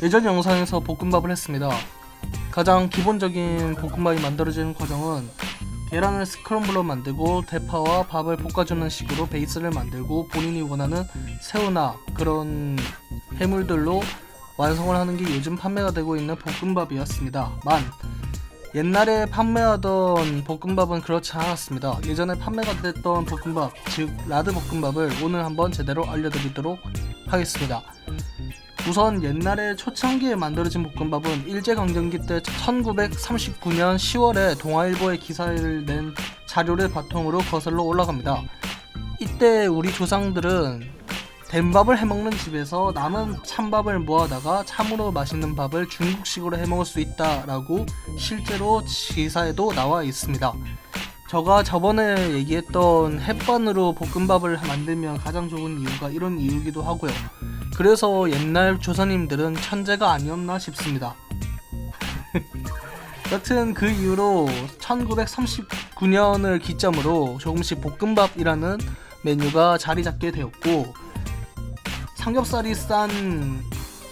예전 영상에서 볶음밥을 했습니다. 가장 기본적인 볶음밥이 만들어지는 과정은 계란을 스크럼블로 만들고 대파와 밥을 볶아주는 식으로 베이스를 만들고 본인이 원하는 새우나 그런 해물들로 완성을 하는 게 요즘 판매가 되고 있는 볶음밥이었습니다. 옛날에 판매하던 볶음밥은 그렇지 않았습니다. 예전에 판매가 됐던 볶음밥, 즉 라드 볶음밥을 오늘 한번 제대로 알려드리도록 하겠습니다. 우선 옛날에 초창기에 만들어진 볶음밥은 일제강점기 때 1939년 10월에 동아일보에 기사를 낸 자료를 바탕으로 거슬러 올라갑니다. 이때 우리 조상들은 된밥을 해먹는 집에서 남은 찬밥을 모아다가 참으로 맛있는 밥을 중국식으로 해먹을 수 있다라고 실제로 기사에도 나와 있습니다. 제가 저번에 얘기했던 햇반으로 볶음밥을 만들면 가장 좋은 이유가 이런 이유기도 하고요. 그래서 옛날 조선님들은 천재가 아니었나 싶습니다. 여튼 그 이후로 1939년을 기점으로 조금씩 볶음밥이라는 메뉴가 자리 잡게 되었고, 삼겹살이 싼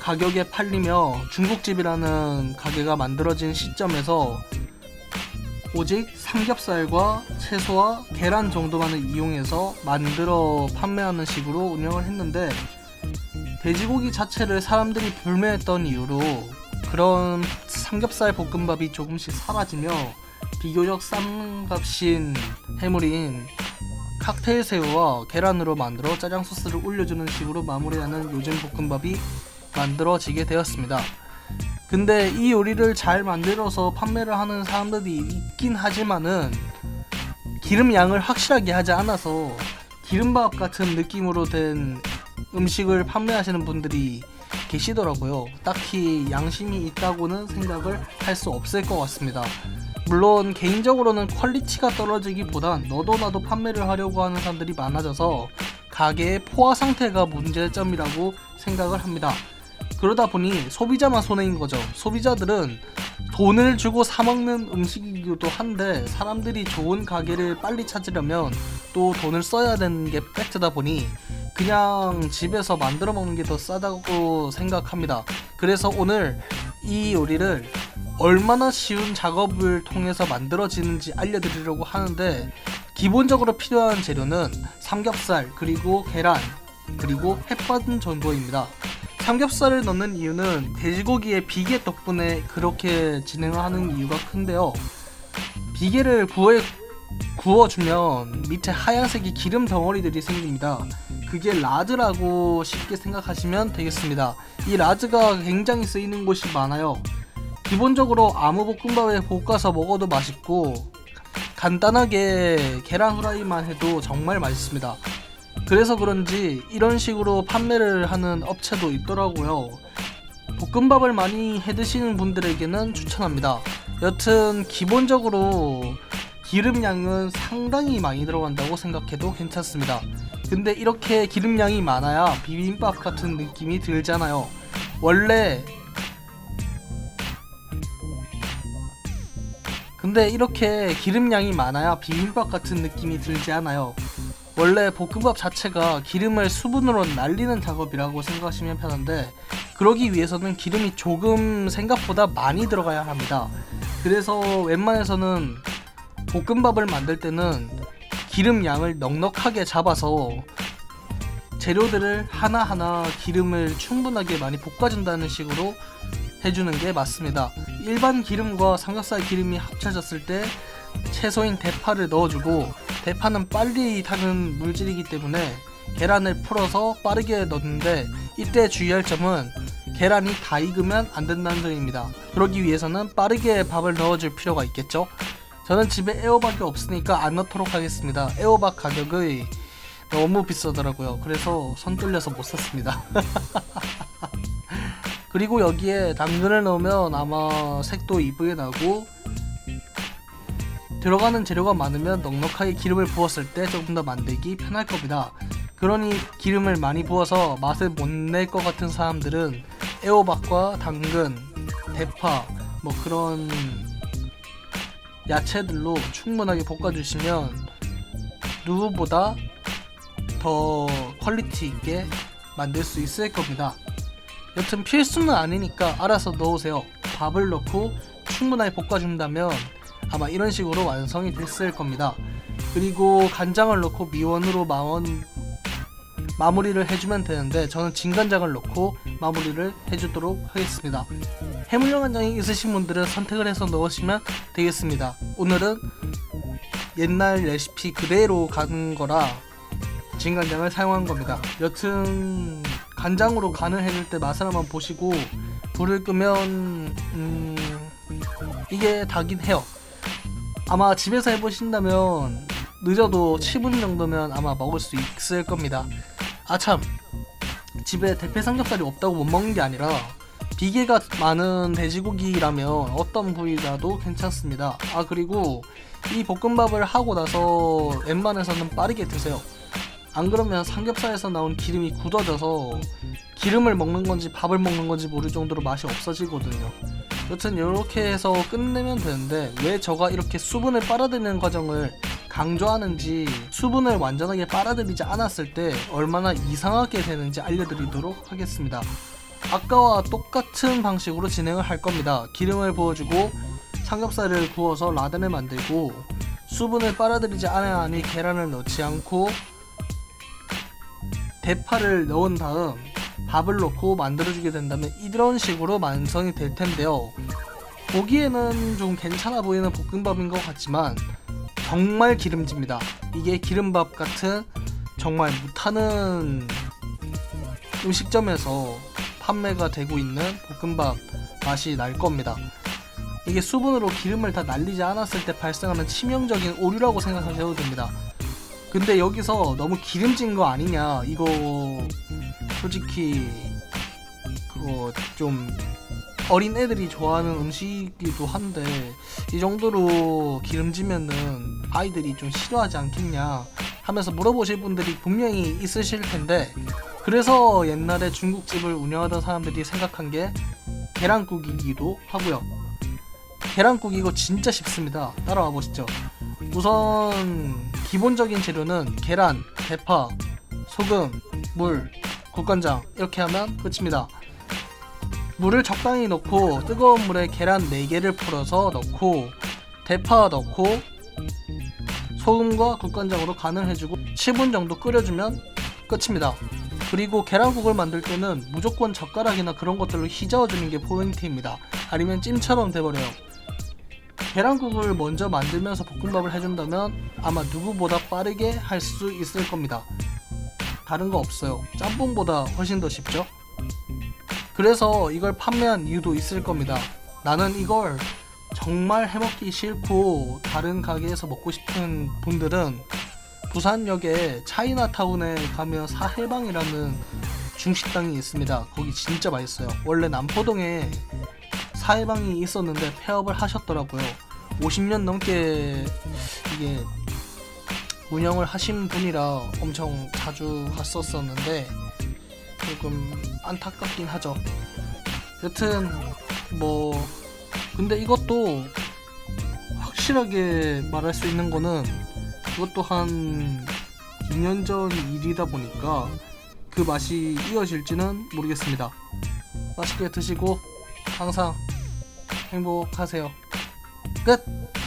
가격에 팔리며 중국집이라는 가게가 만들어진 시점에서 오직 삼겹살과 채소와 계란 정도만을 이용해서 만들어 판매하는 식으로 운영을 했는데, 돼지고기 자체를 사람들이 불매했던 이유로 그런 삼겹살 볶음밥이 조금씩 사라지며 비교적 싼 값인 해물인 칵테일 새우와 계란으로 만들어 짜장 소스를 올려주는 식으로 마무리하는 요즘 볶음밥이 만들어지게 되었습니다. 근데 이 요리를 잘 만들어서 판매를 하는 사람들이 있긴 하지만은 기름 양을 확실하게 하지 않아서 기름밥 같은 느낌으로 된 음식을 판매하시는 분들이 계시더라고요. 딱히 양심이 있다고는 생각을 할 수 없을 것 같습니다. 물론 개인적으로는 퀄리티가 떨어지기보단 너도 나도 판매를 하려고 하는 사람들이 많아져서 가게의 포화 상태가 문제점이라고 생각을 합니다. 그러다 보니 소비자만 손해인 거죠. 소비자들은 돈을 주고 사 먹는 음식이기도 한데 사람들이 좋은 가게를 빨리 찾으려면 또 돈을 써야 되는 게 팩트다 보니 그냥 집에서 만들어 먹는 게 더 싸다고 생각합니다. 그래서 오늘 이 요리를 얼마나 쉬운 작업을 통해서 만들어지는지 알려드리려고 하는데, 기본적으로 필요한 재료는 삼겹살, 그리고 계란, 그리고 햇반 정도입니다. 삼겹살을 넣는 이유는 돼지고기의 비계 덕분에 그렇게 진행을 하는 이유가 큰데요. 비계를 구워주면 밑에 하얀색이 기름 덩어리들이 생깁니다. 그게 라드라고 쉽게 생각하시면 되겠습니다. 이 라드가 굉장히 쓰이는 곳이 많아요. 기본적으로 아무 볶음밥에 볶아서 먹어도 맛있고 간단하게 계란 후라이만 해도 정말 맛있습니다. 그래서 그런지 이런 식으로 판매를 하는 업체도 있더라고요. 볶음밥을 많이 해드시는 분들에게는 추천합니다. 여튼 기본적으로 기름량은 상당히 많이 들어간다고 생각해도 괜찮습니다. 근데 이렇게 기름량이 많아야 비빔밥 같은 느낌이 들잖아요. 근데 이렇게 기름량이 많아야 비빔밥 같은 느낌이 들지 않아요. 원래 볶음밥 자체가 기름을 수분으로 날리는 작업이라고 생각하시면 편한데, 그러기 위해서는 기름이 조금 생각보다 많이 들어가야 합니다. 그래서 웬만해서는 볶음밥을 만들 때는 기름 양을 넉넉하게 잡아서 재료들을 하나하나 기름을 충분하게 많이 볶아준다는 식으로 해주는 게 맞습니다. 일반 기름과 삼겹살 기름이 합쳐졌을 때 채소인 대파를 넣어주고, 대파는 빨리 타는 물질이기 때문에 계란을 풀어서 빠르게 넣는데, 이때 주의할 점은 계란이 다 익으면 안 된다는 점입니다. 그러기 위해서는 빠르게 밥을 넣어줄 필요가 있겠죠. 저는 집에 애호박이 없으니까 안 넣도록 하겠습니다. 애호박 가격이 너무 비싸더라고요. 그래서 손 떨려서 못 샀습니다. 그리고 여기에 당근을 넣으면 아마 색도 이쁘게 나고, 들어가는 재료가 많으면 넉넉하게 기름을 부었을 때 조금 더 만들기 편할 겁니다. 그러니 기름을 많이 부어서 맛을 못 낼 것 같은 사람들은 애호박과 당근, 대파, 뭐 그런 야채들로 충분하게 볶아주시면 누구보다 더 퀄리티 있게 만들 수 있을 겁니다. 여튼 필수는 아니니까 알아서 넣으세요. 밥을 넣고 충분하게 볶아준다면 아마 이런 식으로 완성이 됐을 겁니다. 그리고 간장을 넣고 미원으로 마무리를 해주면 되는데 저는 진간장을 넣고 마무리를 해주도록 하겠습니다. 해물용 간장이 있으신 분들은 선택을 해서 넣으시면 되겠습니다. 오늘은 옛날 레시피 그대로 가는 거라 진간장을 사용한 겁니다. 여튼 간장으로 간을 해줄 때 맛을 한번 보시고 불을 끄면 이게 다긴 해요. 아마 집에서 해보신다면 늦어도 7분 정도면 아마 먹을 수 있을 겁니다. 아참, 집에 대패 삼겹살이 없다고 못 먹는 게 아니라 비계가 많은 돼지고기라면 어떤 부위라도 괜찮습니다. 그리고 이 볶음밥을 하고 나서 웬만해서는 빠르게 드세요. 안 그러면 삼겹살에서 나온 기름이 굳어져서 기름을 먹는 건지 밥을 먹는 건지 모를 정도로 맛이 없어지거든요. 여튼 이렇게 해서 끝내면 되는데 왜 제가 이렇게 수분을 빨아들이는 과정을 강조하는지, 수분을 완전하게 빨아들이지 않았을 때 얼마나 이상하게 되는지 알려드리도록 하겠습니다. 아까와 똑같은 방식으로 진행을 할 겁니다. 기름을 부어주고 삼겹살을 구워서 라덴을 만들고 수분을 빨아들이지 않아야 하니 계란을 넣지 않고 대파를 넣은 다음 밥을 넣고 만들어주게 된다면 이런 식으로 완성이 될 텐데요. 보기에는 좀 괜찮아 보이는 볶음밥인 것 같지만 정말 기름집니다. 이게 기름밥 같은 정말 못하는 음식점에서 판매가 되고 있는 볶음밥 맛이 날 겁니다. 이게 수분으로 기름을 다 날리지 않았을 때 발생하는 치명적인 오류라고 생각하셔도 됩니다. 근데 여기서 너무 기름진 거 아니냐, 이거 솔직히 그거 좀 어린 애들이 좋아하는 음식이기도 한데 이 정도로 기름지면은 아이들이 좀 싫어하지 않겠냐 하면서 물어보실 분들이 분명히 있으실 텐데, 그래서 옛날에 중국집을 운영하던 사람들이 생각한 게 계란국이기도 하고요. 계란국 이거 진짜 쉽습니다. 따라와 보시죠. 우선 기본적인 재료는 계란, 대파, 소금, 물, 국간장 이렇게 하면 끝입니다. 물을 적당히 넣고 뜨거운 물에 계란 4개를 풀어서 넣고 대파 넣고 소금과 국간장으로 간을 해주고 7분 정도 끓여주면 끝입니다. 그리고 계란국을 만들 때는 무조건 젓가락이나 그런 것들로 휘저어주는 게 포인트입니다. 아니면 찜처럼 돼버려요. 계란국을 먼저 만들면서 볶음밥을 해준다면 아마 누구보다 빠르게 할 수 있을 겁니다. 다른 거 없어요. 짬뽕보다 훨씬 더 쉽죠? 그래서 이걸 판매한 이유도 있을 겁니다. 나는 이걸 정말 해먹기 싫고 다른 가게에서 먹고 싶은 분들은 부산역에 차이나타운에 가면 사해방이라는 중식당이 있습니다. 거기 진짜 맛있어요. 원래 남포동에 사해방이 있었는데 폐업을 하셨더라고요. 50년 넘게 이게 운영을 하신 분이라 엄청 자주 갔었었는데 조금 안타깝긴 하죠. 여튼 근데 이것도 확실하게 말할 수 있는 거는 이것도 한 2년 전 일이다 보니까 그 맛이 이어질지는 모르겠습니다. 맛있게 드시고 항상 행복하세요. 끝!